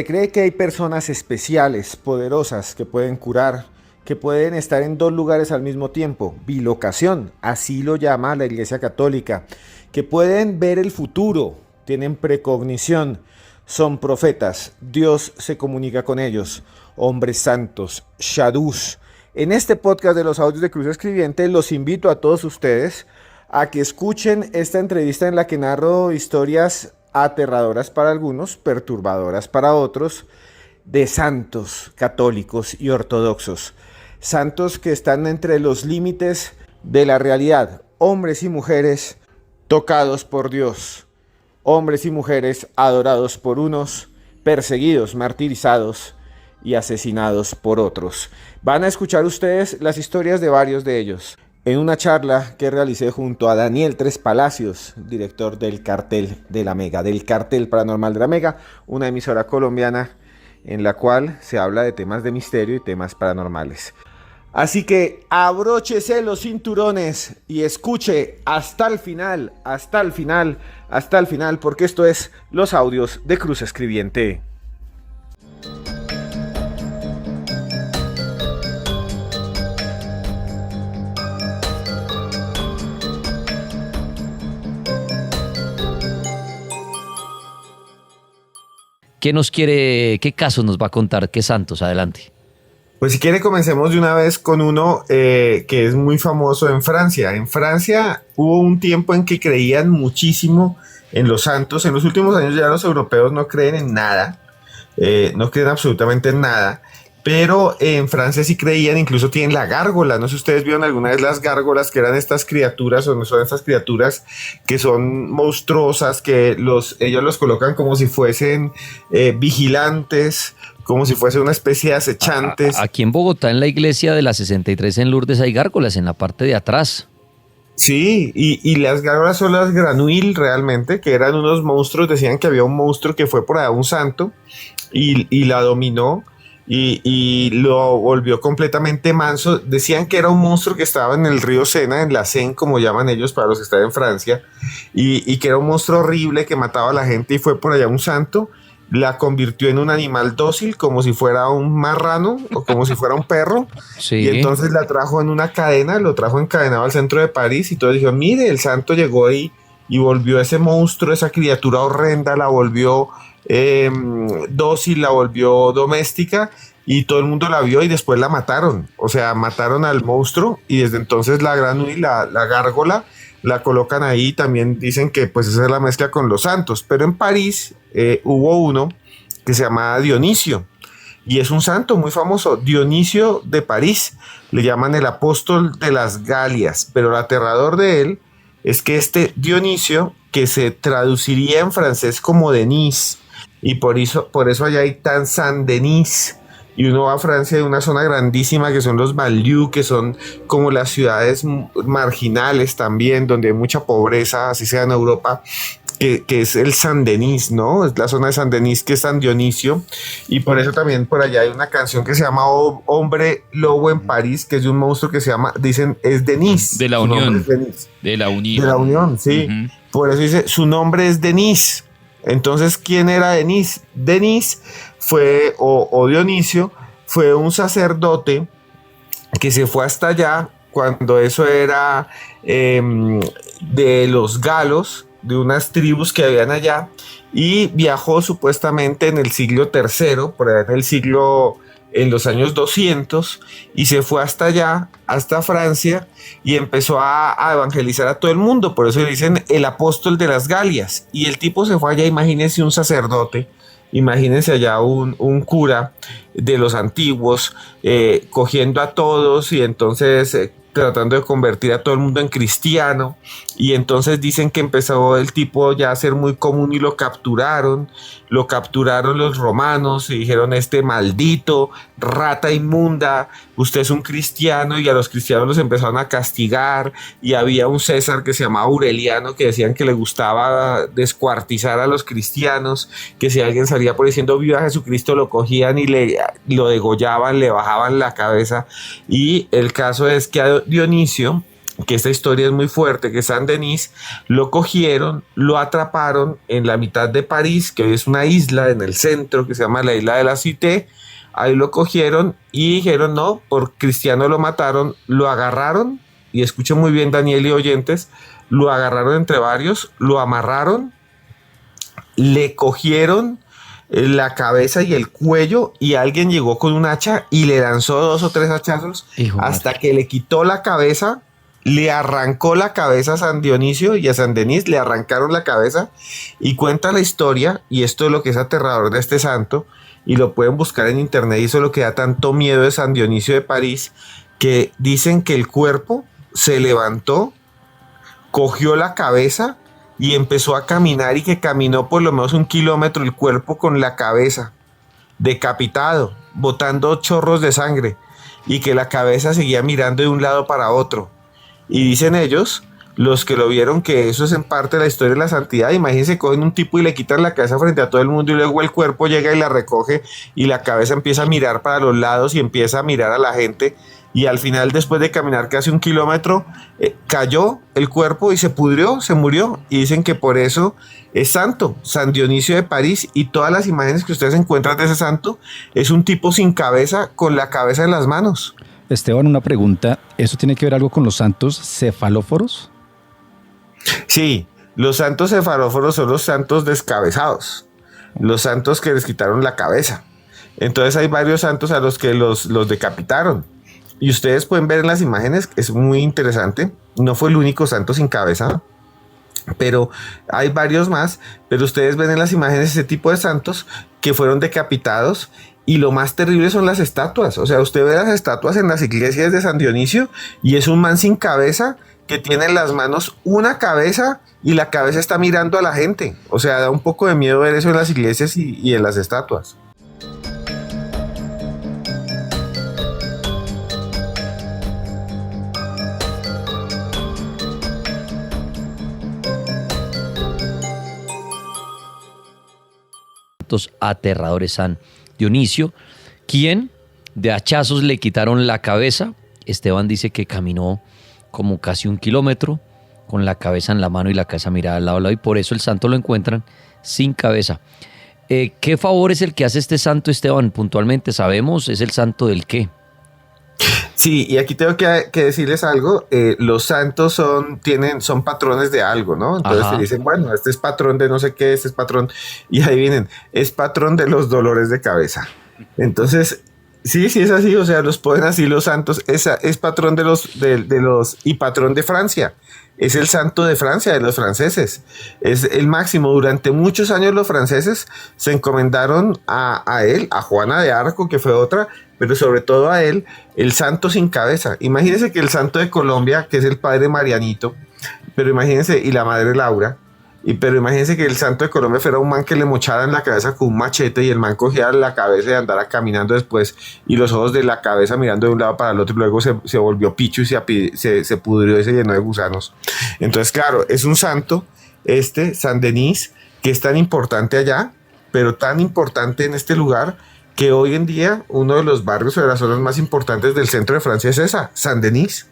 Se cree que hay personas especiales, poderosas, que pueden curar, que pueden estar en dos lugares al mismo tiempo, bilocación, así lo llama la Iglesia Católica, que pueden ver el futuro, tienen precognición, son profetas, Dios se comunica con ellos, hombres santos, shadús. En este podcast de los audios de Cruz Escribiente los invito a todos ustedes a que escuchen esta entrevista en la que narro historias aterradoras para algunos, perturbadoras para otros, de santos católicos y ortodoxos. Santos que están entre los límites de la realidad, hombres y mujeres tocados por Dios, hombres y mujeres adorados por unos, perseguidos, martirizados y asesinados por otros. Van a escuchar ustedes las historias de varios de ellos en una charla que realicé junto a Daniel Tres Palacios, director del Cartel de la Mega, del Cartel Paranormal de la Mega, una emisora colombiana en la cual se habla de temas de misterio y temas paranormales. Así que abróchese los cinturones y escuche hasta el final, porque esto es los audios de Cruz Escribiente. ¿Qué caso nos va a contar? ¿Qué santos? Adelante. Pues si quiere comencemos de una vez con uno que es muy famoso en Francia. En Francia hubo un tiempo en que creían muchísimo en los santos. En los últimos años ya los europeos no creen en nada, no creen absolutamente en nada. Pero en Francia sí creían, incluso tienen la gárgola. No sé si ustedes vieron alguna vez las gárgolas, que eran estas criaturas, o no son estas criaturas que son monstruosas, que ellos los colocan como si fuesen vigilantes, como si fuese una especie de acechantes. Aquí en Bogotá, en la iglesia de la 63 en Lourdes, hay gárgolas en la parte de atrás. Sí, y las gárgolas son las Granouille realmente, que eran unos monstruos. Decían que había un monstruo que fue por allá un santo y la dominó. Y lo volvió completamente manso. Decían que era un monstruo que estaba en el río Sena, en la Seine, como llaman ellos para los que están en Francia, y que era un monstruo horrible que mataba a la gente, y fue por allá un santo, la convirtió en un animal dócil, como si fuera un marrano o como si fuera un perro. Sí. Y entonces la trajo en una cadena, lo trajo encadenado al centro de París, y todos dijeron: mire, el santo llegó ahí y volvió ese monstruo, esa criatura horrenda, la volvió dócil, la volvió doméstica, y todo el mundo la vio y después la mataron. O sea, mataron al monstruo, y desde entonces la Granouille, la gárgola, la colocan ahí. También dicen que pues esa es la mezcla con los santos. Pero en París hubo uno que se llamaba Dionisio, y es un santo muy famoso, Dionisio de París. Le llaman el apóstol de las Galias, pero lo aterrador de él es que este Dionisio, que se traduciría en francés como Denis, y por eso allá hay tan Saint-Denis, y uno va a Francia de una zona grandísima que son los banlieues, que son como las ciudades marginales también, donde hay mucha pobreza, así sea en Europa, que es el Saint-Denis, ¿no? Es la zona de Saint-Denis, que es San Dionisio, y por eso también por allá hay una canción que se llama Hombre Lobo en París, que es de un monstruo que se llama, dicen, es Denis. De la Unión. De la Unión, sí. Uh-huh. Por eso dice, su nombre es Denis. Entonces, ¿quién era Denis? Denis fue, o Dionisio, fue un sacerdote que se fue hasta allá cuando eso era de los galos, de unas tribus que habían allá, y viajó supuestamente en el siglo III, por allá en los años 200, y se fue hasta allá, hasta Francia, y empezó a evangelizar a todo el mundo. Por eso le dicen el apóstol de las Galias. Y el tipo se fue allá, imagínense un sacerdote, imagínense allá un cura de los antiguos, cogiendo a todos, y entonces tratando de convertir a todo el mundo en cristiano. Y entonces dicen que empezó el tipo ya a ser muy común, y lo capturaron los romanos, y dijeron: este maldito, rata inmunda, usted es un cristiano. Y a los cristianos los empezaron a castigar, y había un César que se llamaba Aureliano, que decían que le gustaba descuartizar a los cristianos, que si alguien salía por diciendo viva Jesucristo, lo cogían y lo degollaban, le bajaban la cabeza. Y el caso es que a Dionisio que esta historia es muy fuerte, que Saint-Denis lo cogieron, lo atraparon en la mitad de París, que hoy es una isla en el centro que se llama la isla de la Cité. Ahí lo cogieron y dijeron, no, por cristiano lo mataron, lo agarraron, y escuchen muy bien Daniel y oyentes, lo agarraron entre varios, lo amarraron, le cogieron la cabeza y el cuello, y alguien llegó con un hacha y le lanzó 2 o 3 hachazos hasta que le quitó la cabeza, le arrancó la cabeza a San Dionisio, y a San Denis le arrancaron la cabeza. Y cuenta la historia, y esto es lo que es aterrador de este santo, y lo pueden buscar en internet, y eso es lo que da tanto miedo de San Dionisio de París, que dicen que el cuerpo se levantó, cogió la cabeza y empezó a caminar, y que caminó por lo menos 1 kilómetro el cuerpo con la cabeza, decapitado, botando chorros de sangre, y que la cabeza seguía mirando de un lado para otro. Y dicen ellos, los que lo vieron, que eso es en parte la historia de la santidad. Imagínense, cogen un tipo y le quitan la cabeza frente a todo el mundo, y luego el cuerpo llega y la recoge, y la cabeza empieza a mirar para los lados y empieza a mirar a la gente, y al final, después de caminar casi 1 kilómetro, cayó el cuerpo y se pudrió, se murió. Y dicen que por eso es santo, San Dionisio de París. Y todas las imágenes que ustedes encuentran de ese santo es un tipo sin cabeza, con la cabeza en las manos. Esteban, una pregunta, ¿eso tiene que ver algo con los santos cefalóforos? Sí, los santos cefalóforos son los santos descabezados, los santos que les quitaron la cabeza. Entonces hay varios santos a los que los decapitaron. Y ustedes pueden ver en las imágenes, es muy interesante. No fue el único santo sin cabeza, pero hay varios más. Pero ustedes ven en las imágenes ese tipo de santos que fueron decapitados. Y lo más terrible son las estatuas. O sea, usted ve las estatuas en las iglesias de San Dionisio y es un man sin cabeza que tiene en las manos una cabeza, y la cabeza está mirando a la gente. O sea, da un poco de miedo ver eso en las iglesias y en las estatuas. Aterradores. San Dionisio, quien de hachazos le quitaron la cabeza. Esteban dice que caminó como casi 1 kilómetro con la cabeza en la mano y la cabeza mirada al lado, y por eso el santo lo encuentran sin cabeza. ¿Qué favor es el que hace este santo, Esteban? Puntualmente, ¿sabemos? ¿Es el santo del qué? Sí, y aquí tengo que decirles algo. Los santos son patrones de algo, ¿no? Entonces se dicen, bueno, este es patrón de no sé qué, este es patrón, y ahí vienen, es patrón de los dolores de cabeza. Entonces, sí es así, o sea, los ponen así los santos. Es patrón de los y patrón de Francia. Es el santo de Francia, de los franceses. Es el máximo. Durante muchos años los franceses se encomendaron a él, a Juana de Arco, que fue otra, pero sobre todo a él, el santo sin cabeza. Imagínense que el santo de Colombia, que es el padre Marianito, pero imagínense, y la madre Laura, pero imagínense que el santo de Colombia fuera un man que le mocharan la cabeza con un machete, y el man cogía la cabeza y andara caminando después, y los ojos de la cabeza mirando de un lado para el otro, y luego se volvió picho y se pudrió y se llenó de gusanos. Entonces, claro, es un santo, San Denis, que es tan importante allá, pero tan importante en este lugar, que hoy en día uno de los barrios o de las zonas más importantes del centro de Francia es esa, San Denis.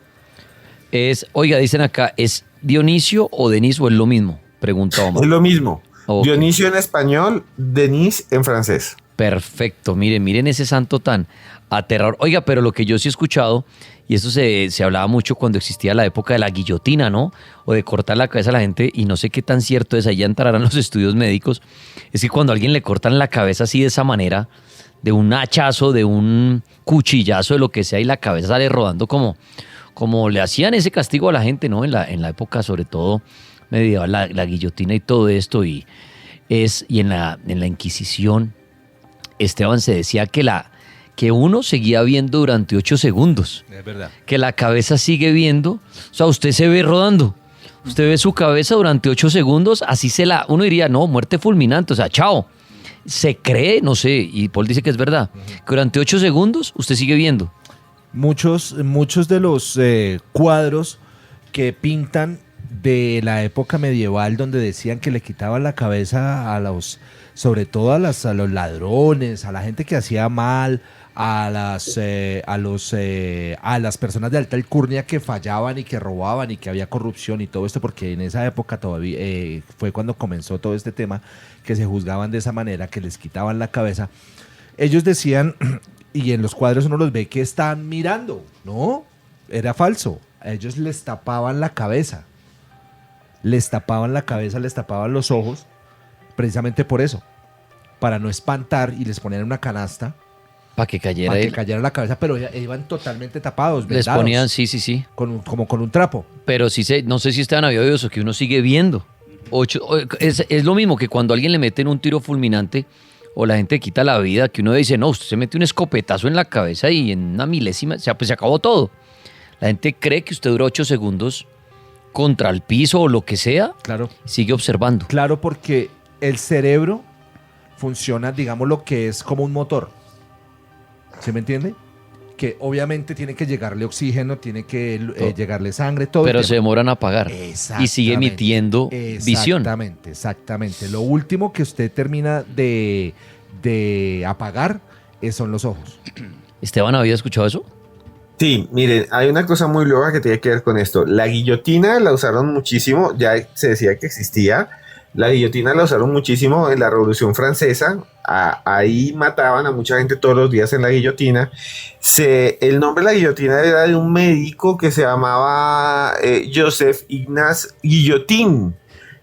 Oiga, dicen acá, ¿es Dionisio o Denis o es lo mismo? Pregunta Omar. Es lo mismo. Okay. Dionisio en español, Denis en francés. Perfecto, miren ese santo tan aterrador. Oiga, pero lo que yo sí he escuchado, y esto se hablaba mucho cuando existía la época de la guillotina, ¿no? O de cortar la cabeza a la gente, y no sé qué tan cierto es, ahí ya entrarán los estudios médicos, es que cuando a alguien le cortan la cabeza así de esa manera, de un hachazo, de un cuchillazo, de lo que sea, y la cabeza sale rodando como le hacían ese castigo a la gente, ¿no? En la época, sobre todo medieval, la guillotina y todo esto, y en la Inquisición, Esteban, se decía que uno seguía viendo durante 8 segundos. Es verdad. Que la cabeza sigue viendo. O sea, usted se ve rodando. Usted ve su cabeza durante 8 segundos, uno diría, no, muerte fulminante, o sea, chao. Se cree, no sé, y Paul dice que es verdad, que durante 8 segundos usted sigue viendo. Muchos de los cuadros que pintan de la época medieval, donde decían que le quitaban la cabeza sobre todo a los ladrones, a la gente que hacía mal, a las personas de alta alcurnia que fallaban y que robaban y que había corrupción y todo esto, porque en esa época todavía fue cuando comenzó todo este tema, que se juzgaban de esa manera, que les quitaban la cabeza. Ellos decían, y en los cuadros uno los ve que están mirando, ¿no? Era falso. A ellos les tapaban la cabeza. Les tapaban la cabeza, les tapaban los ojos, precisamente por eso, para no espantar, y les ponían una canasta Para que cayera para que él. cayera la cabeza, pero iban totalmente tapados, Les vendados, ponían, sí. como con un trapo. Pero sí no sé si estaban aviosos, que uno sigue viendo. Es lo mismo que cuando a alguien le meten un tiro fulminante o la gente quita la vida, que uno dice, no, usted se mete un escopetazo en la cabeza y en una milésima, o sea, pues se acabó todo. La gente cree que usted dura 8 segundos contra el piso o lo que sea, Claro. sigue observando. Claro, porque el cerebro funciona, digamos, lo que es como un motor. ¿Sí me entiende? Que obviamente tiene que llegarle oxígeno, tiene que llegarle sangre, todo. Pero el se tema. demoran a apagar y sigue Exactamente. emitiendo visión. Exactamente. Lo último que usted termina de apagar son los ojos. Esteban, ¿había escuchado eso? Sí, miren, hay una cosa muy loca que tiene que ver con esto. La guillotina la usaron muchísimo, ya se decía que existía. La guillotina la usaron muchísimo en la Revolución Francesa. Ahí mataban a mucha gente todos los días en la guillotina. El nombre de la guillotina era de un médico que se llamaba Joseph Ignace Guillotin.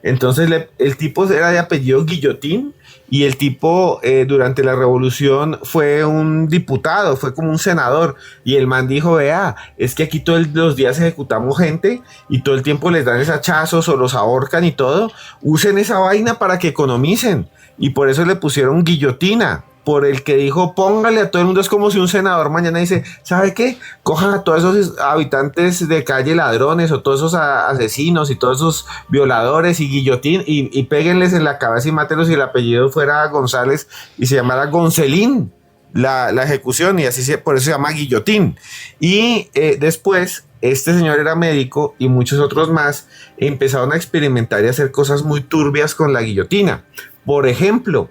Entonces el tipo era de apellido Guillotin. Y el tipo durante la revolución fue un diputado, fue como un senador. Y el man dijo, vea, es que aquí todos los días ejecutamos gente y todo el tiempo les dan hachazos o los ahorcan y todo. Usen esa vaina para que economicen. Y por eso le pusieron guillotina. Por el que dijo, póngale a todo el mundo. Es como si un senador mañana dice, ¿sabe qué? Cojan a todos esos habitantes de calle ladrones o todos esos asesinos y todos esos violadores y guillotín y péguenles en la cabeza y mátenlos, y el apellido fuera González y se llamara Goncelín la ejecución, y por eso se llama guillotín. Y después este señor era médico y muchos otros más empezaron a experimentar y hacer cosas muy turbias con la guillotina. Por ejemplo,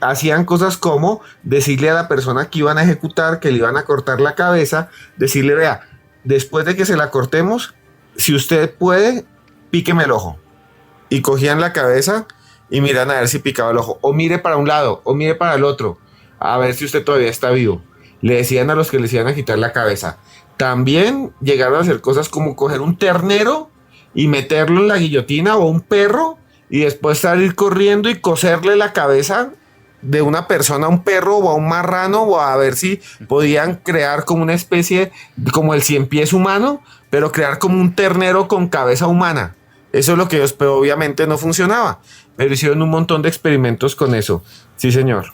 hacían cosas como decirle a la persona que iban a ejecutar, que le iban a cortar la cabeza, decirle, vea, después de que se la cortemos, si usted puede, píqueme el ojo. Y cogían la cabeza y miran a ver si picaba el ojo. O mire para un lado, o mire para el otro, a ver si usted todavía está vivo. Le decían a los que les iban a quitar la cabeza. También llegaron a hacer cosas como coger un ternero y meterlo en la guillotina, o un perro, y después salir corriendo y coserle la cabeza de una persona a un perro o a un marrano, o a ver si podían crear como una especie, como el 100 pies humano, pero crear como un ternero con cabeza humana. Eso es lo que ellos, pero obviamente no funcionaba. Pero hicieron un montón de experimentos con eso. Sí, señor.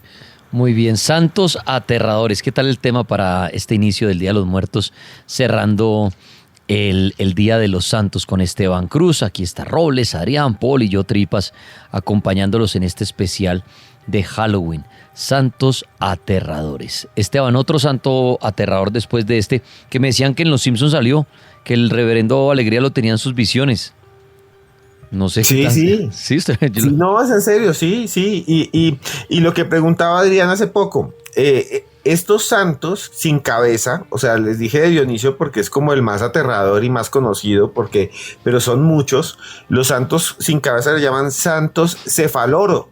Muy bien, santos aterradores. ¿Qué tal el tema para este inicio del Día de los Muertos, cerrando el Día de los Santos con Esteban Cruz? Aquí está Robles, Adrián, Paul y yo Tripas, acompañándolos en este especial de Halloween. Santos aterradores. Esteban, otro santo aterrador después de este, que me decían que en Los Simpsons salió, que el reverendo Alegría lo tenía en sus visiones. No sé. Sí, sí. Sí, Sí, no, es en serio, sí. Y lo que preguntaba Adrián hace poco, estos santos sin cabeza, o sea, les dije de Dionisio porque es como el más aterrador y más conocido, pero son muchos. Los santos sin cabeza le llaman santos cefalóforos.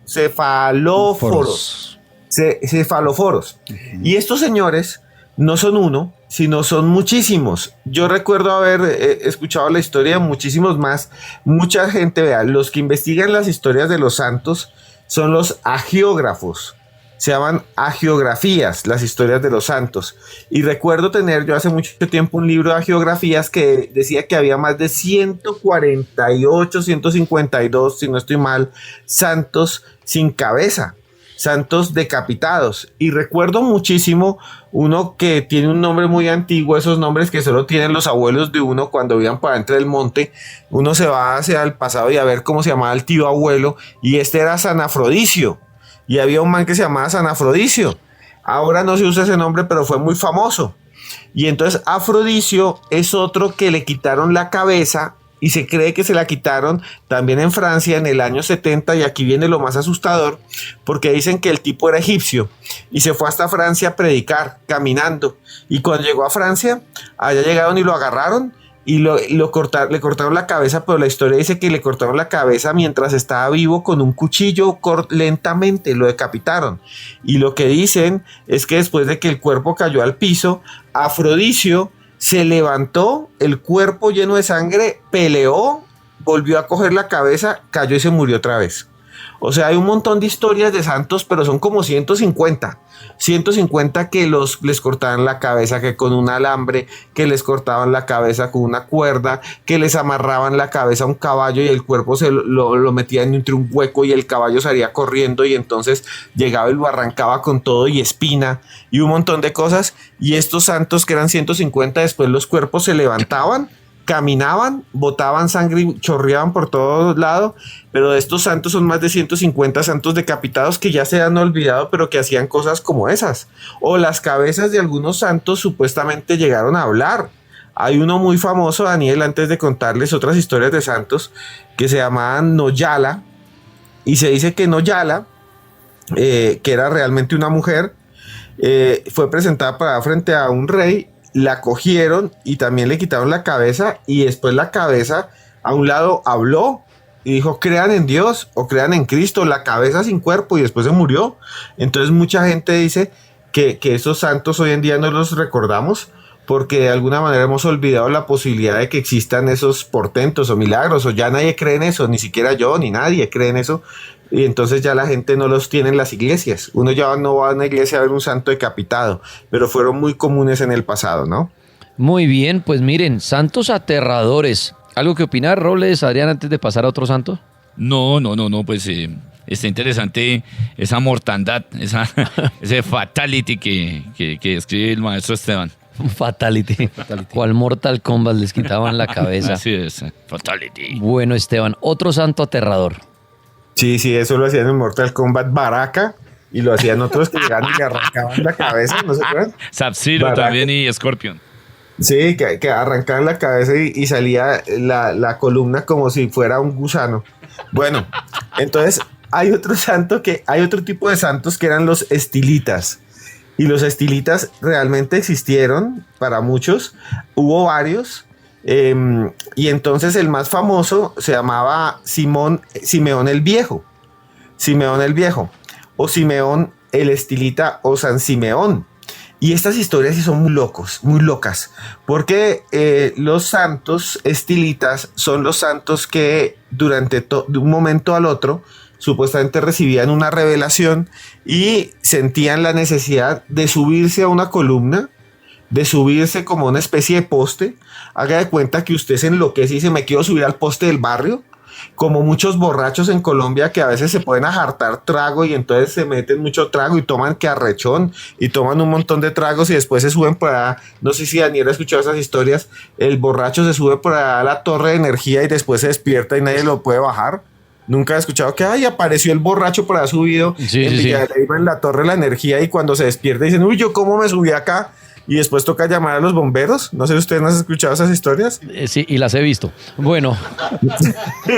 Cefalóforos. Y estos señores no son uno, sino son muchísimos. Yo recuerdo haber escuchado la historia de muchísimos más. Mucha gente, vea, los que investigan las historias de los santos son los agiógrafos. Se llaman agiografías, las historias de los santos. Y recuerdo tener yo hace mucho tiempo un libro de agiografías que decía que había más de 148, 152, si no estoy mal, santos sin cabeza, santos decapitados. Y recuerdo muchísimo uno que tiene un nombre muy antiguo, esos nombres que solo tienen los abuelos de uno cuando vivían para dentro del monte. Uno se va hacia el pasado y a ver cómo se llamaba el tío abuelo, y este era San Afrodicio. Y había un man que se llamaba San Afrodicio. Ahora no se usa ese nombre, pero fue muy famoso. Y entonces Afrodicio es otro que le quitaron la cabeza y se cree que se la quitaron también en Francia en el año 70, y aquí viene lo más asustador, porque dicen que el tipo era egipcio y se fue hasta Francia a predicar caminando, y cuando llegó a Francia, allá llegaron y lo agarraron y le cortaron la cabeza, pero la historia dice que le cortaron la cabeza mientras estaba vivo con un cuchillo, lentamente lo decapitaron. Y lo que dicen es que después de que el cuerpo cayó al piso, Afrodisio se levantó, el cuerpo lleno de sangre, peleó, volvió a coger la cabeza, cayó y se murió otra vez. O sea, hay un montón de historias de santos, pero son como 150 que les cortaban la cabeza, que con un alambre, que les cortaban la cabeza con una cuerda, que les amarraban la cabeza a un caballo y el cuerpo lo metían entre un hueco y el caballo salía corriendo y entonces llegaba y lo arrancaba con todo y espina y un montón de cosas. Y estos santos, que eran 150, después los cuerpos se levantaban, caminaban, botaban sangre y chorreaban por todos lados, pero de estos santos son más de 150 santos decapitados que ya se han olvidado, pero que hacían cosas como esas. O las cabezas de algunos santos supuestamente llegaron a hablar. Hay uno muy famoso, Daniel, antes de contarles otras historias de santos, que se llamaban Noyala, y se dice que Noyala, que era realmente una mujer, fue presentada para frente a un rey, la cogieron y también le quitaron la cabeza, y después la cabeza a un lado habló y dijo: crean en Dios o crean en Cristo, la cabeza sin cuerpo, y después se murió. Entonces mucha gente dice que esos santos hoy en día no los recordamos porque de alguna manera hemos olvidado la posibilidad de que existan esos portentos o milagros, o ya nadie cree en eso, ni siquiera yo ni nadie cree en eso, y entonces ya la gente no los tiene en las iglesias. Uno ya no va a una iglesia a ver un santo decapitado, pero fueron muy comunes en el pasado, ¿no? Muy bien, pues miren, santos aterradores. ¿Algo que opinar, Robles, Adrián, antes de pasar a otro santo? No, pues está interesante esa mortandad, ese fatality que describe el maestro Esteban. Fatality. ¿Cuál Mortal Kombat les quitaban la cabeza? Así es, fatality. Bueno, Esteban, otro santo aterrador. Sí, eso lo hacían en Mortal Kombat Baraka, y lo hacían otros que llegaban y le arrancaban la cabeza, ¿no se acuerdan? Sub-Zero también y Scorpion. Sí, que arrancaban la cabeza y salía la columna como si fuera un gusano. Bueno, entonces hay otro tipo de santos que eran los estilitas. Y los estilitas realmente existieron para muchos. Hubo varios. Y entonces el más famoso se llamaba Simeón el Viejo. Simeón el Viejo. O Simeón el Estilita o San Simeón. Y estas historias sí son muy locas, porque los santos estilitas son los santos que de un momento al otro supuestamente recibían una revelación y sentían la necesidad de subirse a una columna, de subirse como una especie de poste. Haga de cuenta que usted se enloquece y dice: me quiero subir al poste del barrio, como muchos borrachos en Colombia que a veces se pueden ajartar trago y entonces se meten mucho trago y toman que arrechón y toman un montón de tragos y después se suben por allá. No sé si Daniel ha escuchado esas historias. El borracho se sube por allá a la torre de energía y después se despierta y nadie lo puede bajar. Nunca he escuchado que apareció el borracho por allá subido en Villa de Leyva, en la torre de la energía, y cuando se despierta dicen: uy, ¿yo cómo me subí acá? Y después toca llamar a los bomberos. No sé si ustedes no han escuchado esas historias. Sí, y las he visto. Bueno.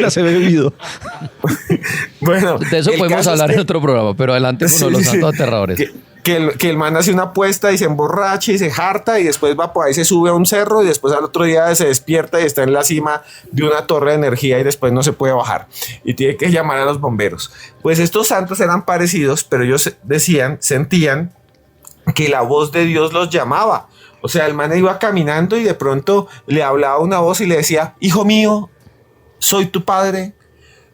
Las he bebido. Bueno, de eso podemos hablar en otro programa, pero adelante con los santos aterradores. Que el man hace una apuesta y se emborracha y se harta y después va por ahí, se sube a un cerro y después al otro día se despierta y está en la cima de una torre de energía y después no se puede bajar y tiene que llamar a los bomberos. Pues estos santos eran parecidos, pero ellos sentían que la voz de Dios los llamaba. O sea, el man iba caminando y de pronto le hablaba una voz y le decía: hijo mío, soy tu padre,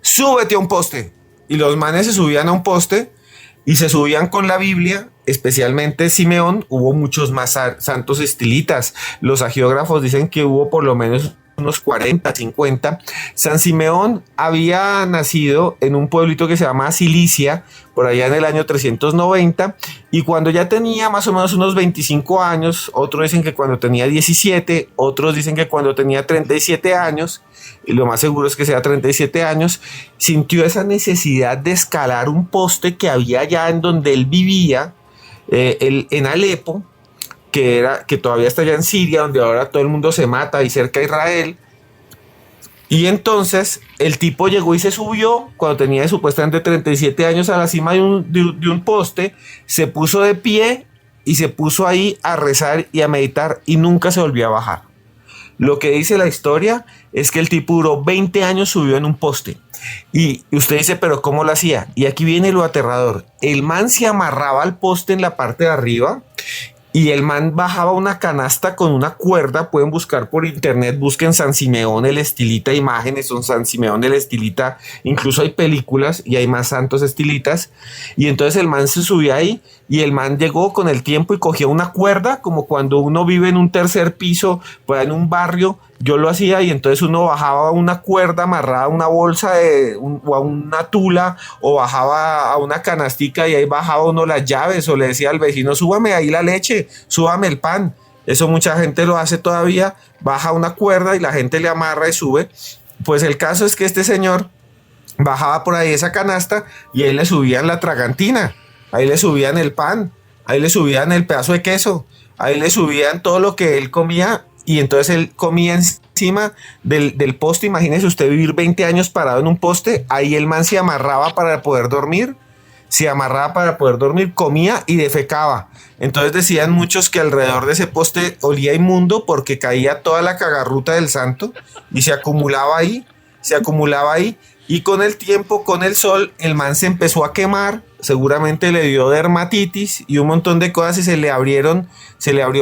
súbete a un poste. Y los manes se subían a un poste y se subían con la Biblia, especialmente Simeón. Hubo muchos más santos estilitas. Los hagiógrafos dicen que hubo por lo menos unos 40, 50. San Simeón había nacido en un pueblito que se llama Cilicia, por allá en el año 390, y cuando ya tenía más o menos unos 25 años, otros dicen que cuando tenía 17, otros dicen que cuando tenía 37 años, y lo más seguro es que sea 37 años, sintió esa necesidad de escalar un poste que había allá en donde él vivía, en Alepo, que todavía está allá en Siria, donde ahora todo el mundo se mata, y cerca de Israel. Y entonces el tipo llegó y se subió cuando tenía supuestamente 37 años a la cima de un poste, se puso de pie y se puso ahí a rezar y a meditar y nunca se volvió a bajar. Lo que dice la historia es que el tipo duró 20 años subido en un poste. Y usted dice, pero ¿cómo lo hacía? Y aquí viene lo aterrador. El man se amarraba al poste en la parte de arriba y el man bajaba una canasta con una cuerda. Pueden buscar por internet, busquen San Simeón el Estilita, imágenes son San Simeón el Estilita, incluso hay películas y hay más santos estilitas. Y entonces el man se subía ahí y el man llegó con el tiempo y cogía una cuerda, como cuando uno vive en un tercer piso, pues en un barrio. Yo lo hacía y entonces uno bajaba una cuerda amarrada a una bolsa o a una tula, o bajaba a una canastica y ahí bajaba uno las llaves, o le decía al vecino, súbame ahí la leche, súbame el pan. Eso mucha gente lo hace todavía, baja una cuerda y la gente le amarra y sube. Pues el caso es que este señor bajaba por ahí esa canasta y ahí le subían la tragantina, ahí le subían el pan, ahí le subían el pedazo de queso, ahí le subían todo lo que él comía. Y entonces él comía encima del poste. Imagínese usted vivir 20 años parado en un poste. Ahí el man se amarraba para poder dormir. Comía y defecaba. Entonces decían muchos que alrededor de ese poste olía inmundo porque caía toda la cagarruta del santo y se acumulaba ahí. Y con el tiempo, con el sol, el man se empezó a quemar. Seguramente le dio dermatitis y un montón de cosas y se le abrió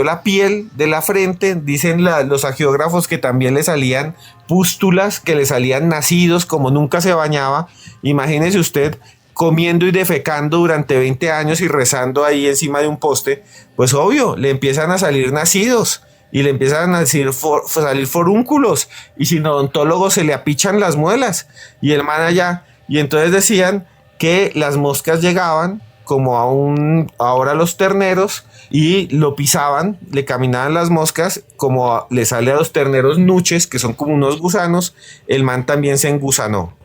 la piel de la frente. Dicen los agiógrafos que también le salían pústulas, que le salían nacidos, como nunca se bañaba. Imagínese usted comiendo y defecando durante 20 años y rezando ahí encima de un poste. Pues obvio, le empiezan a salir nacidos y le empiezan a salir forúnculos y sin odontólogo se le apichan las muelas y el man allá. Y entonces decían que las moscas llegaban como ahora los terneros y lo pisaban, le caminaban las moscas, como le sale a los terneros nuches, que son como unos gusanos. El man también se engusanó.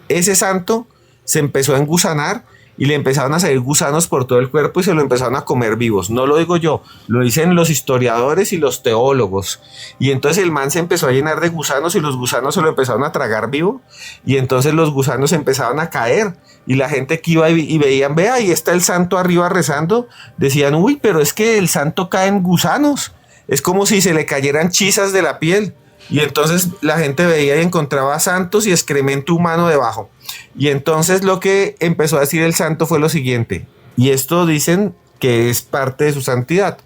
Ese santo se empezó a engusanar y le empezaron a salir gusanos por todo el cuerpo y se lo empezaron a comer vivos. No lo digo yo, lo dicen los historiadores y los teólogos. Y entonces el man se empezó a llenar de gusanos y los gusanos se lo empezaron a tragar vivo y entonces los gusanos empezaban a caer y la gente que iba y veían, vea, ahí está el santo arriba rezando, decían, uy, pero es que el santo cae en gusanos, es como si se le cayeran chisas de la piel. Y entonces la gente veía y encontraba santos y excremento humano debajo. Y entonces lo que empezó a decir el santo fue lo siguiente, y esto dicen que es parte de su santidad.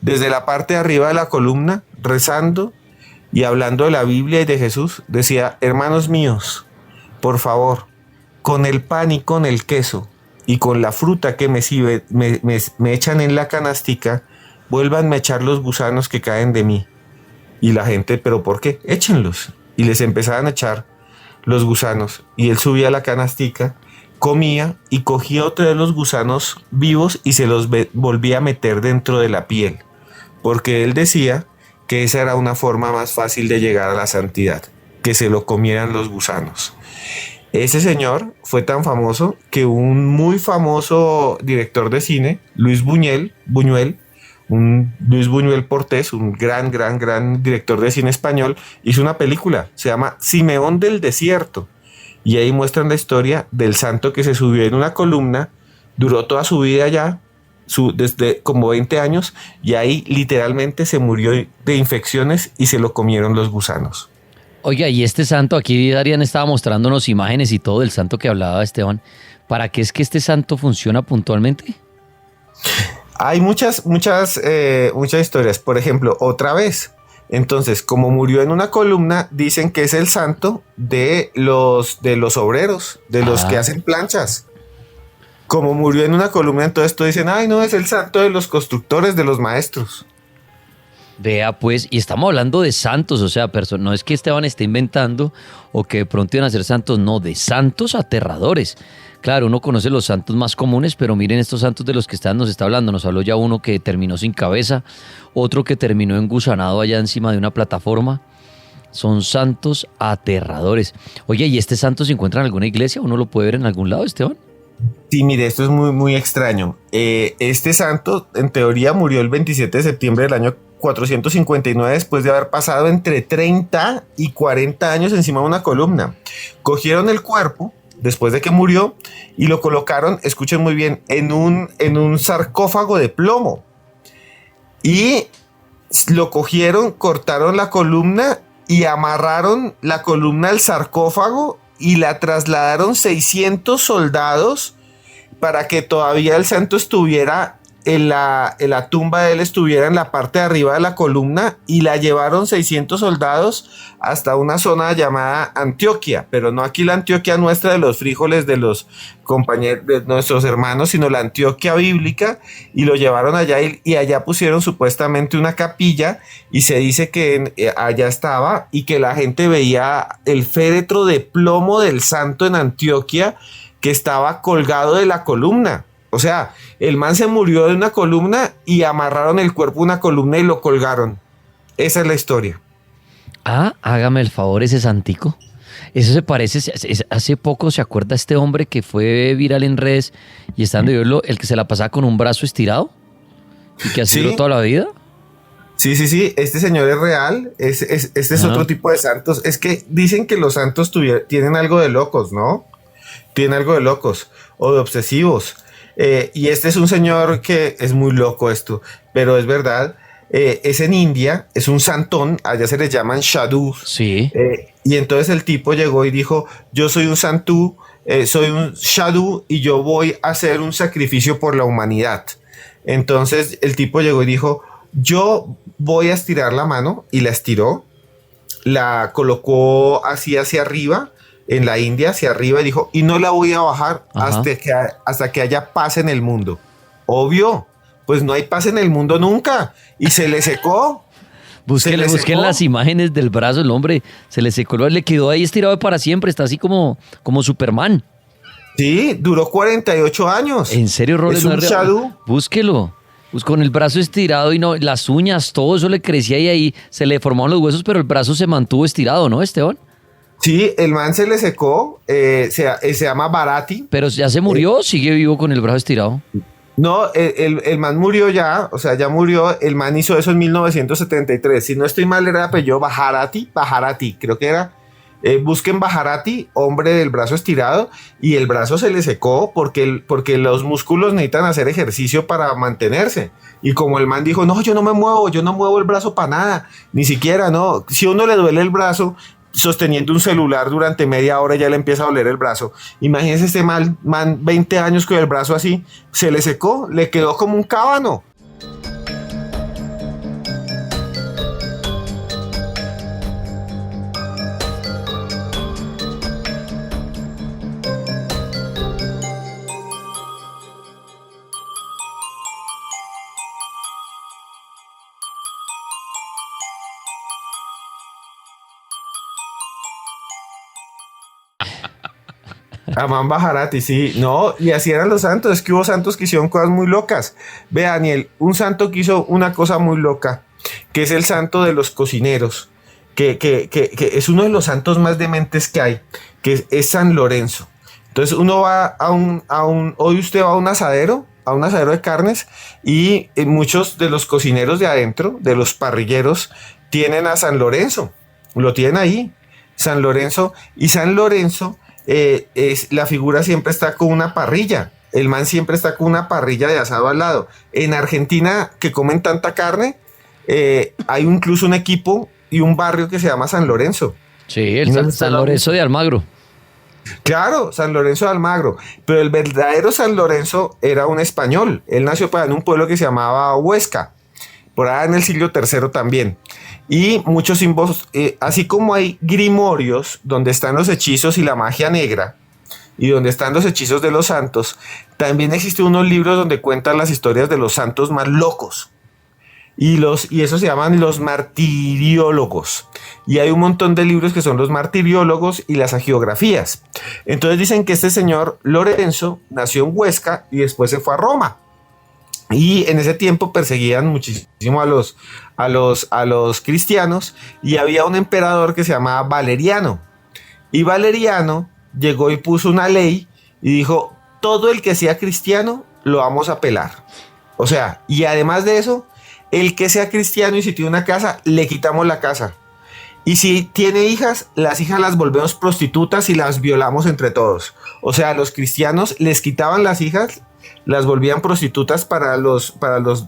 Desde la parte de arriba de la columna, rezando y hablando de la Biblia y de Jesús, decía, hermanos míos, por favor, con el pan y con el queso y con la fruta que me echan en la canastica, vuélvanme a echar los gusanos que caen de mí. Y la gente, ¿pero por qué? Échenlos. Y les empezaban a echar los gusanos. Y él subía a la canastica, comía y cogía otro de los gusanos vivos y se los volvía a meter dentro de la piel. Porque él decía que esa era una forma más fácil de llegar a la santidad, que se lo comieran los gusanos. Ese señor fue tan famoso que un muy famoso director de cine, Luis Buñuel Portés, un gran director de cine español, hizo una película, se llama Simeón del Desierto, y ahí muestran la historia del santo que se subió en una columna, duró toda su vida allá, desde como 20 años, y ahí literalmente se murió de infecciones y se lo comieron los gusanos. Oiga, y este santo, aquí Darían estaba mostrándonos imágenes y todo del santo que hablaba Esteban. ¿Para qué es que este santo funciona puntualmente? Hay muchas historias. Por ejemplo, otra vez. Entonces, como murió en una columna, dicen que es el santo de los obreros, de los que hacen planchas. Como murió en una columna, entonces todos dicen, ay, no, es el santo de los constructores, de los maestros. Vea pues, y estamos hablando de santos, o sea, no es que Esteban esté inventando o que de pronto iban a ser santos, no, de santos aterradores. Claro, uno conoce los santos más comunes, pero miren estos santos de los que nos está hablando. Nos habló ya uno que terminó sin cabeza, otro que terminó engusanado allá encima de una plataforma. Son santos aterradores. Oye, ¿y este santo se encuentra en alguna iglesia? ¿Uno lo puede ver en algún lado, Esteban? Sí, mire, esto es muy extraño. Este santo, en teoría, murió el 27 de septiembre del año 459 después de haber pasado entre 30 y 40 años encima de una columna. Cogieron el cuerpo después de que murió y lo colocaron, escuchen muy bien, en un sarcófago de plomo. Y lo cogieron, cortaron la columna y amarraron la columna al sarcófago y la trasladaron 600 soldados para que todavía el santo estuviera en la tumba de él, estuviera en la parte de arriba de la columna, y la llevaron 600 soldados hasta una zona llamada Antioquia, pero no aquí la Antioquia nuestra de los frijoles de los compañeros, de nuestros hermanos, sino la Antioquia bíblica, y lo llevaron allá y allá pusieron supuestamente una capilla, y se dice que allá estaba y que la gente veía el féretro de plomo del santo en Antioquia que estaba colgado de la columna. O sea, el man se murió de una columna y amarraron el cuerpo a una columna y lo colgaron. Esa es la historia. Ah, hágame el favor, ese santico. Eso se parece, hace poco se acuerda este hombre que fue viral en redes y estando yo el que se la pasaba con un brazo estirado y que así duró toda la vida. Sí, este señor es real, este es otro tipo de santos. Es que dicen que los santos tienen algo de locos, ¿no? Tienen algo de locos o de obsesivos. Y este es un señor que es muy loco esto, pero es verdad. Es en India, es un santón, allá se les llaman sadhus. Sí. Y entonces el tipo llegó y dijo, yo soy un santú, soy un sadhu y yo voy a hacer un sacrificio por la humanidad. Entonces el tipo llegó y dijo, yo voy a estirar la mano, y la estiró, la colocó así hacia arriba, en la India hacia arriba, y dijo, y no la voy a bajar hasta que haya paz en el mundo. Obvio, pues no hay paz en el mundo nunca, y se le secó. Busquen las imágenes del brazo, el hombre se le secó, le quedó ahí estirado para siempre, está así como Superman. Sí, duró 48 años. ¿En serio, Robles? Es un sadhu. Búsquelo. Pues con el brazo estirado y no, las uñas, todo eso le crecía y ahí se le formaron los huesos, pero el brazo se mantuvo estirado, ¿no, Esteban? Sí, el man se le secó, se llama Bharati. Pero ya se murió o sigue vivo con el brazo estirado. No, el man murió ya, o sea, ya murió. El man hizo eso en 1973. Si no estoy mal, era apellido Bharati, creo que era. Busquen Bharati, hombre del brazo estirado, y el brazo se le secó porque los músculos necesitan hacer ejercicio para mantenerse. Y como el man dijo, no, yo no muevo el brazo para nada, ni siquiera, no. Si a uno le duele el brazo sosteniendo un celular durante media hora, ya le empieza a doler el brazo. Imagínense este man 20 años con el brazo así, se le secó, le quedó como un cábano. Amán Bharati, sí, no, y así eran los santos. Es que hubo santos que hicieron cosas muy locas. Ve, Daniel, un santo que hizo una cosa muy loca, que es el santo de los cocineros, que es uno de los santos más dementes que hay, que es San Lorenzo. Entonces uno va hoy usted va a un asadero de carnes, y muchos de los cocineros de adentro, de los parrilleros, tienen a San Lorenzo, lo tienen ahí, San Lorenzo, y San Lorenzo la figura siempre está con una parrilla. El man siempre está con una parrilla de asado al lado. En Argentina, que comen tanta carne, hay incluso un equipo y un barrio que se llama San Lorenzo. Sí, el San Lorenzo de Almagro. Claro, San Lorenzo de Almagro. Pero el verdadero San Lorenzo era un español. Él nació en un pueblo que se llamaba Huesca, por allá en el siglo III también. Y muchos símbolos, así como hay grimorios donde están los hechizos y la magia negra, y donde están los hechizos de los santos, también existen unos libros donde cuentan las historias de los santos más locos. Y esos se llaman los martiriólogos. Y hay un montón de libros que son los martiriólogos y las agiografías. Entonces dicen que este señor Lorenzo nació en Huesca y después se fue a Roma. Y en ese tiempo perseguían muchísimo a los cristianos, y había un emperador que se llamaba Valeriano. Y Valeriano llegó y puso una ley y dijo, todo el que sea cristiano lo vamos a pelar. O sea, y además de eso, el que sea cristiano y si tiene una casa, le quitamos la casa. Y si tiene hijas, las hijas las volvemos prostitutas y las violamos entre todos. O sea, los cristianos les quitaban las hijas, las volvían prostitutas para los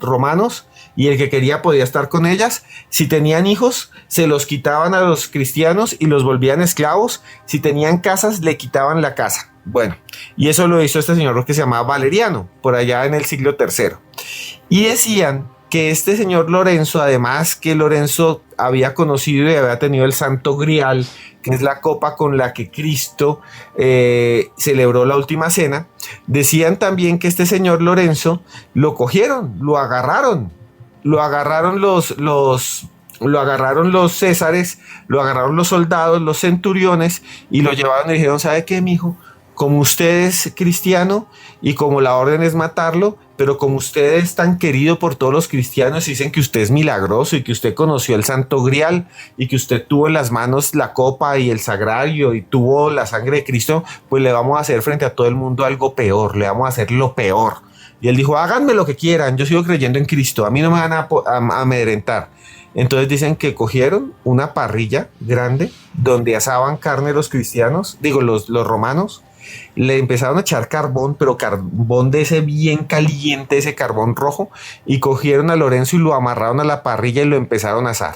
romanos, y el que quería podía estar con ellas. Si tenían hijos, se los quitaban a los cristianos y los volvían esclavos. Si tenían casas, le quitaban la casa. Bueno, y eso lo hizo este señor que se llamaba Valeriano, por allá en el siglo III. Y decían que este señor Lorenzo, además que Lorenzo había conocido y había tenido el Santo Grial, que es la copa con la que Cristo celebró la última cena, decían también que este señor Lorenzo lo cogieron, lo agarraron los césares, lo agarraron los soldados, los centuriones, y lo llevaron y dijeron: ¿sabe qué, mijo? Como usted es cristiano y como la orden es matarlo, pero como usted es tan querido por todos los cristianos, dicen que usted es milagroso y que usted conoció el Santo Grial y que usted tuvo en las manos la copa y el sagrario y tuvo la sangre de Cristo, pues le vamos a hacer frente a todo el mundo algo peor, le vamos a hacer lo peor. Y él dijo: háganme lo que quieran, yo sigo creyendo en Cristo, a mí no me van a amedrentar. Entonces dicen que cogieron una parrilla grande donde asaban carne los cristianos, los romanos, le empezaron a echar carbón, pero carbón de ese bien caliente, ese carbón rojo, y cogieron a Lorenzo y lo amarraron a la parrilla y lo empezaron a asar.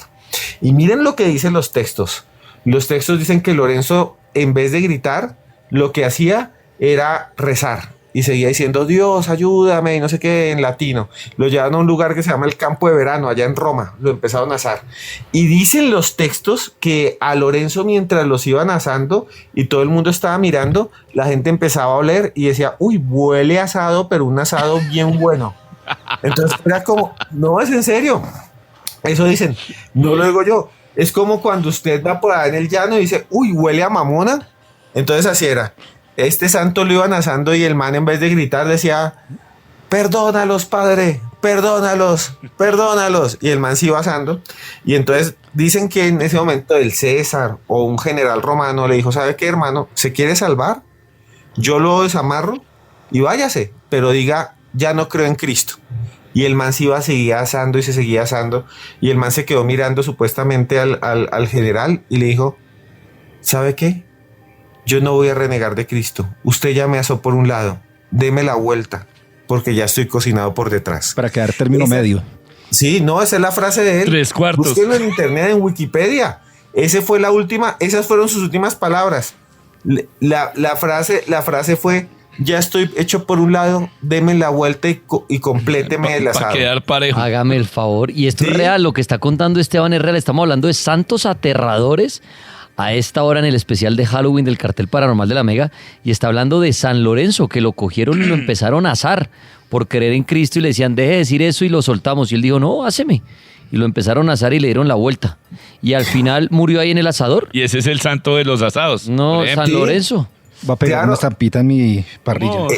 Y miren lo que dicen los textos. Los textos dicen que Lorenzo, en vez de gritar, lo que hacía era rezar. Y seguía diciendo: Dios, ayúdame, y no sé qué, en latino. Lo llevaron a un lugar que se llama el Campo de Verano, allá en Roma. Lo empezaron a asar. Y dicen los textos que a Lorenzo, mientras los iban asando y todo el mundo estaba mirando, la gente empezaba a oler y decía: uy, huele asado, pero un asado bien bueno. Entonces era como: no, es en serio. Eso dicen, no lo digo yo. Es como cuando usted va por ahí en el llano y dice: uy, huele a mamona. Entonces así era. Este santo lo iban asando y el man, en vez de gritar, decía: perdónalos, padre, perdónalos, perdónalos. Y el man se iba asando. Y entonces dicen que en ese momento el César o un general romano le dijo: ¿sabe qué, hermano? ¿Se quiere salvar? Yo lo desamarro y váyase, pero diga: ya no creo en Cristo. Y el man se iba a seguir asando y se seguía asando. Y el man se quedó mirando supuestamente al general y le dijo: ¿sabe qué? Yo no voy a renegar de Cristo. Usted ya me asó por un lado. Deme la vuelta, porque ya estoy cocinado por detrás. Para quedar término medio. Sí, no, esa es la frase de él. 3/4. Búsquenlo en internet, en Wikipedia. Esas fueron sus últimas palabras. La frase fue: ya estoy hecho por un lado, deme la vuelta y compléteme el asado. Para quedar parejo. Hágame el favor. Y esto Sí. es real, lo que está contando Esteban es real. Estamos hablando de santos aterradores a esta hora en el especial de Halloween del Cartel Paranormal de la Mega, y está hablando de San Lorenzo, que lo cogieron y lo empezaron a asar por creer en Cristo y le decían: deje de decir eso, y lo soltamos. Y él dijo: no, háceme. Y lo empezaron a asar y le dieron la vuelta. Y al final murió ahí en el asador. Y ese es el santo de los asados. No, por ejemplo. San Lorenzo. Va a pegar Claro. una estampita en mi parrilla. No.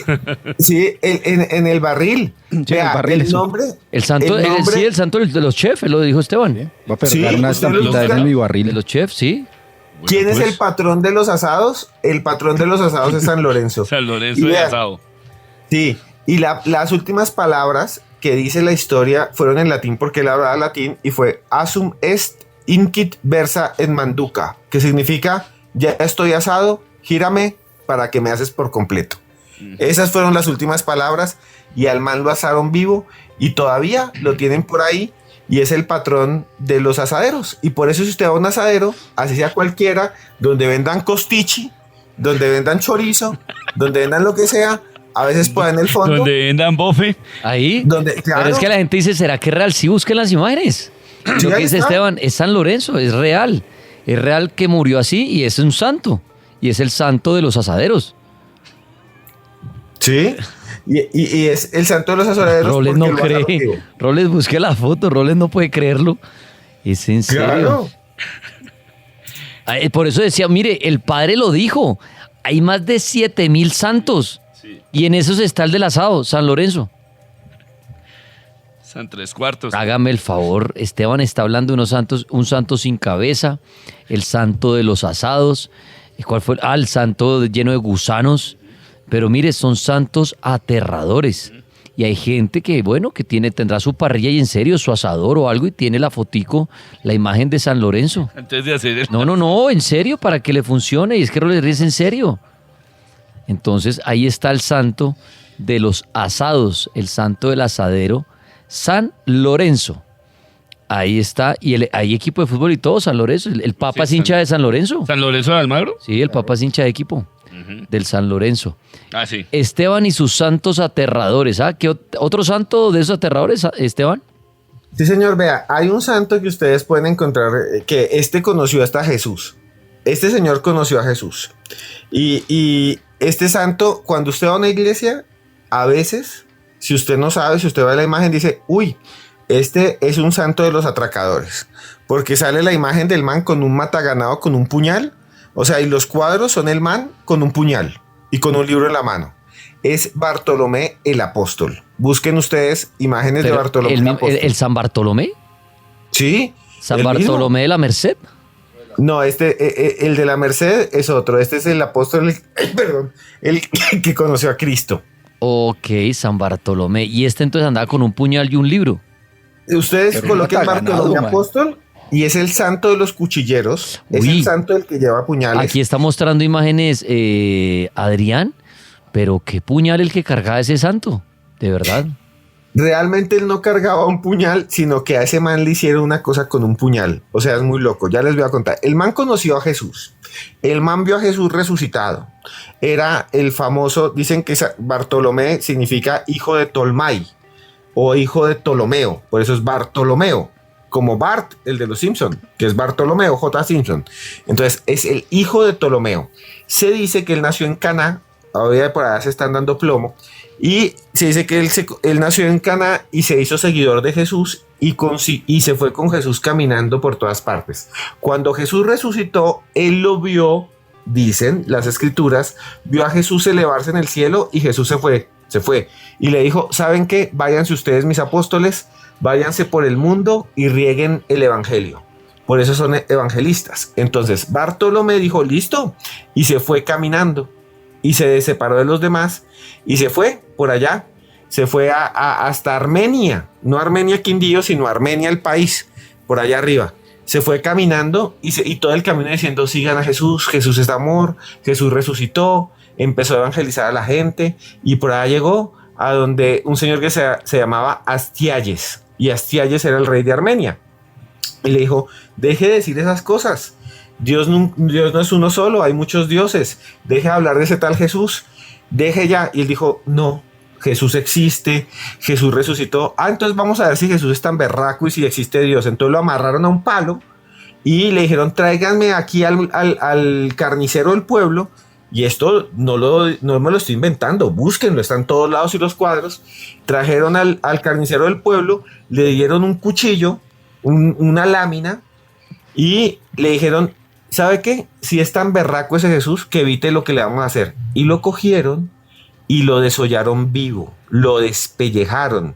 Sí, en el barril. Sí, Vea, el barril, el eso. nombre. El santo, el nombre- sí, el santo de los chefs, lo dijo Esteban. Va a pegar Sí, una usted lo estampita busca. en mi De barril. los chefs, sí. Bueno, ¿Quién es pues, el patrón de los asados? El patrón de los asados es San Lorenzo. San Lorenzo Y de vea, asado. Sí, y las últimas palabras que dice la historia fueron en latín, porque él hablaba latín, y fue: asum est incit versa en manduca, que significa: ya estoy asado, gírame para que me haces por completo. Esas fueron las últimas palabras, y al man lo asaron vivo y todavía lo tienen por ahí, y es el patrón de los asaderos. Y por eso, si usted va a un asadero, así sea cualquiera, donde vendan costichi, donde vendan chorizo, donde vendan lo que sea, a veces en el fondo, Donde vendan bofe. Ahí. donde, Pero claro, es que la gente dice: ¿será que es real? Sí, busquen las imágenes. Sí, Lo que ahí dice está. Esteban es San Lorenzo, es real. Es real que murió así y es un santo. Y es el santo de los asaderos. sí, y es el santo de los asaderos. Roles porque no lo asaron cree. vivo. Roles, busque la foto. Roles no puede creerlo. Es en serio. Claro. Ay, por eso decía: mire, el padre lo dijo. Hay más de 7,000 santos. Y en esos está el del asado, San Lorenzo. San 3/4. Hágame el favor, Esteban está hablando de unos santos, un santo sin cabeza, el santo de los asados. ¿Cuál fue? El santo lleno de gusanos. Pero mire, son santos aterradores. Y hay gente que, bueno, que tendrá su parrilla y en serio, su asador o algo y tiene la fotico, la imagen de San Lorenzo. Antes de hacer el... No, en serio, para que le funcione. Y es que Rolly es en serio. Entonces ahí está el santo de los asados, el santo del asadero, San Lorenzo. Ahí está. Y hay equipo de fútbol y todo, San Lorenzo. El Papa es hincha de San Lorenzo. ¿San Lorenzo de Almagro? Sí, el Papa es hincha de equipo del San Lorenzo. Ah, sí. Esteban y sus santos aterradores. ¿Ah? ¿Qué otro santo de esos aterradores, Esteban? Sí, señor, vea, hay un santo que ustedes pueden encontrar, que conoció hasta Jesús. Este señor conoció a Jesús. Y este santo, cuando usted va a una iglesia, a veces, si usted no sabe, si usted ve la imagen, dice, uy, este es un santo de los atracadores. Porque sale la imagen del man con un mataganado, con un puñal. O sea, y los cuadros son el man con un puñal y con un libro en la mano. Es Bartolomé el Apóstol. Busquen ustedes imágenes de Bartolomé el Apóstol. ¿El San Bartolomé? Sí. ¿San Bartolomé de la Merced? No, el de la Merced es otro. Este es el apóstol, el que conoció a Cristo. Ok, San Bartolomé. Y este entonces andaba con un puñal y un libro. Ustedes Pero coloquen mata ganado, Bartolomé man. Apóstol y es el santo de los cuchilleros. Es Uy. el santo del que lleva puñales. Aquí está mostrando imágenes Adrián, pero qué puñal el que cargaba ese santo, de verdad. Realmente él no cargaba un puñal, sino que a ese man le hicieron una cosa con un puñal. O sea, es muy loco. Ya les voy a contar. El man conoció a Jesús. El man vio a Jesús resucitado. Era el famoso, dicen que Bartolomé significa hijo de Tolmai o hijo de Ptolomeo. Por eso es Bartolomeo. Como Bart, el de los Simpson, que es Bartolomeo J. Simpson. Entonces, es el hijo de Ptolomeo. Se dice que él nació en Caná. Ahora por allá se están dando plomo. Y se dice que él nació en Caná y se hizo seguidor de Jesús y se fue con Jesús caminando por todas partes. Cuando Jesús resucitó, él lo vio, dicen las escrituras, vio a Jesús elevarse en el cielo y Jesús se fue. Y le dijo, ¿saben qué? Váyanse ustedes, mis apóstoles, váyanse por el mundo y rieguen el evangelio. Por eso son evangelistas. Entonces Bartolomé dijo, listo, y se fue caminando. Y se separó de los demás y se fue por allá. Se fue hasta Armenia. No Armenia Quindío, sino Armenia el país. Por allá arriba. Se fue caminando y todo el camino diciendo, sigan a Jesús. Jesús es amor. Jesús resucitó. Empezó a evangelizar a la gente. Y por allá llegó a donde un señor que se llamaba Astialles. Y Astialles era el rey de Armenia. Y le dijo, deje de decir esas cosas. Dios no es uno solo, hay muchos dioses. Deje de hablar de ese tal Jesús. Deje ya. Y él dijo, no, Jesús existe, Jesús resucitó. Entonces vamos a ver si Jesús es tan berraco y si existe Dios. Entonces lo amarraron a un palo y le dijeron, tráiganme aquí al carnicero del pueblo. Y esto no me lo estoy inventando, búsquenlo, están en todos lados y los cuadros. Trajeron al carnicero del pueblo, le dieron un cuchillo, una lámina y le dijeron, ¿sabe qué? Si es tan berraco ese Jesús, que evite lo que le vamos a hacer. Y lo cogieron y lo desollaron vivo, lo despellejaron.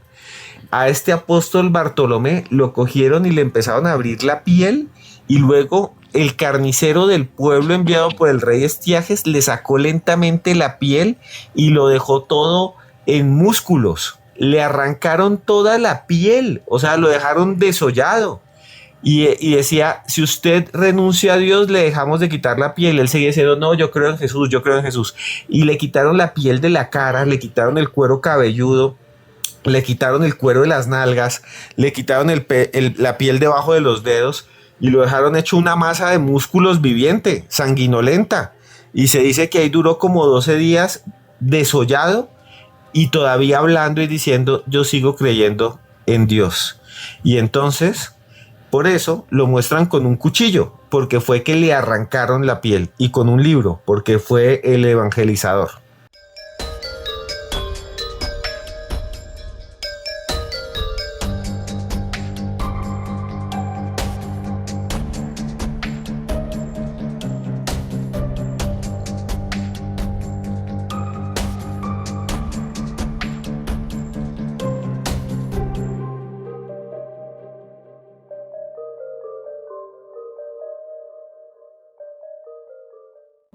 A este apóstol Bartolomé lo cogieron y le empezaron a abrir la piel y luego el carnicero del pueblo enviado por el rey Estiages le sacó lentamente la piel y lo dejó todo en músculos. Le arrancaron toda la piel, o sea, lo dejaron desollado. Y decía, si usted renuncia a Dios, le dejamos de quitar la piel. Él seguía diciendo, no, yo creo en Jesús, yo creo en Jesús. Y le quitaron la piel de la cara, le quitaron el cuero cabelludo, le quitaron el cuero de las nalgas, le quitaron la piel debajo de los dedos y lo dejaron hecho una masa de músculos viviente, sanguinolenta. Y se dice que ahí duró como 12 días desollado y todavía hablando y diciendo, yo sigo creyendo en Dios. Y entonces, por eso lo muestran con un cuchillo, porque fue que le arrancaron la piel, y con un libro, porque fue el evangelizador.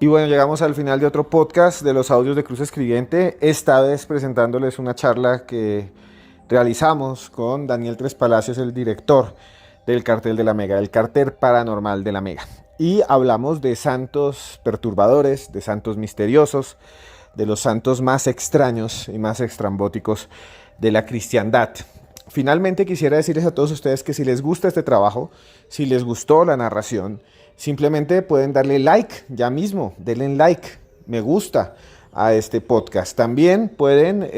Y bueno, llegamos al final de otro podcast de los audios de Cruz Escribiente, esta vez presentándoles una charla que realizamos con Daniel Tres Palacios, el director del Cartel de la Mega, del Cartel Paranormal de la Mega. Y hablamos de santos perturbadores, de santos misteriosos, de los santos más extraños y más extrambóticos de la cristiandad. Finalmente quisiera decirles a todos ustedes que si les gusta este trabajo, si les gustó la narración, simplemente pueden darle like ya mismo, denle like, me gusta a este podcast. También pueden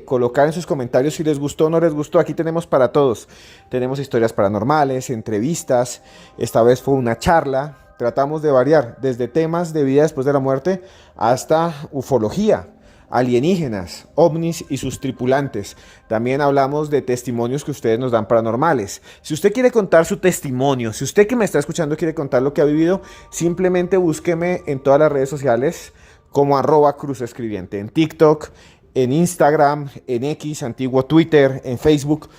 colocar en sus comentarios si les gustó o no les gustó. Aquí tenemos para todos. Tenemos historias paranormales, entrevistas. Esta vez fue una charla. Tratamos de variar desde temas de vida después de la muerte hasta ufología, alienígenas, ovnis y sus tripulantes. También hablamos de testimonios que ustedes nos dan paranormales. Si usted quiere contar su testimonio, si usted que me está escuchando quiere contar lo que ha vivido, simplemente búsqueme en todas las redes sociales como @cruzescribiente, en TikTok, en Instagram, en X, antiguo Twitter, en Facebook.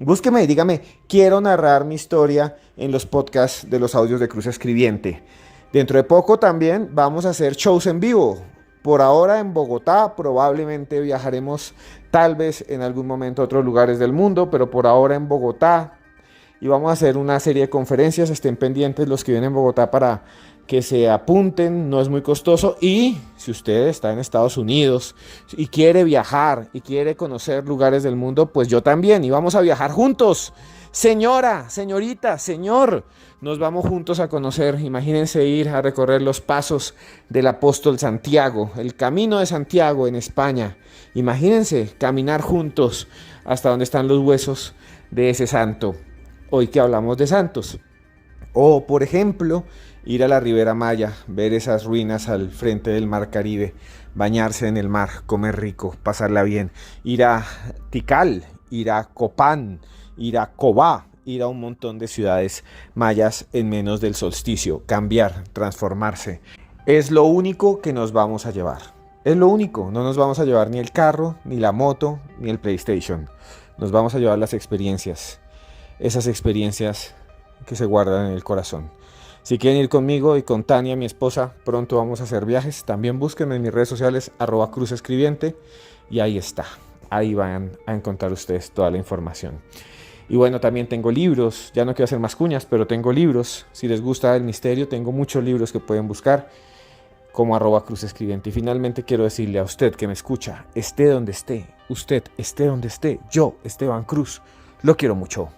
Búsqueme y dígame, quiero narrar mi historia en los podcasts de los audios de Cruz Escribiente. Dentro de poco también vamos a hacer shows en vivo. Por ahora en Bogotá, probablemente viajaremos tal vez en algún momento a otros lugares del mundo, pero por ahora en Bogotá. Y vamos a hacer una serie de conferencias, estén pendientes los que vienen en Bogotá para que se apunten, no es muy costoso. Y si usted está en Estados Unidos y quiere viajar y quiere conocer lugares del mundo, pues yo también, y vamos a viajar juntos. Señora, señorita, señor, nos vamos juntos a conocer. Imagínense ir a recorrer los pasos del apóstol Santiago, el camino de Santiago en España. Imagínense caminar juntos hasta donde están los huesos de ese santo. Hoy que hablamos de santos. O, por ejemplo, ir a la Ribera Maya, ver esas ruinas al frente del Mar Caribe, bañarse en el mar, comer rico, pasarla bien. Ir a Tikal, ir a Copán, ir a Cobá, ir a un montón de ciudades mayas en menos del solsticio, cambiar, transformarse. Es lo único que nos vamos a llevar. Es lo único, no nos vamos a llevar ni el carro, ni la moto, ni el PlayStation. Nos vamos a llevar las experiencias, esas experiencias que se guardan en el corazón. Si quieren ir conmigo y con Tania, mi esposa, pronto vamos a hacer viajes. También búsquenme en mis redes sociales, @cruzescribiente, y ahí está. Ahí van a encontrar ustedes toda la información. Y bueno, también tengo libros, ya no quiero hacer más cuñas, pero tengo libros. Si les gusta el misterio, tengo muchos libros que pueden buscar como @cruzescribiente. Y finalmente quiero decirle a usted que me escucha, esté donde esté, usted esté donde esté, yo, Esteban Cruz, lo quiero mucho.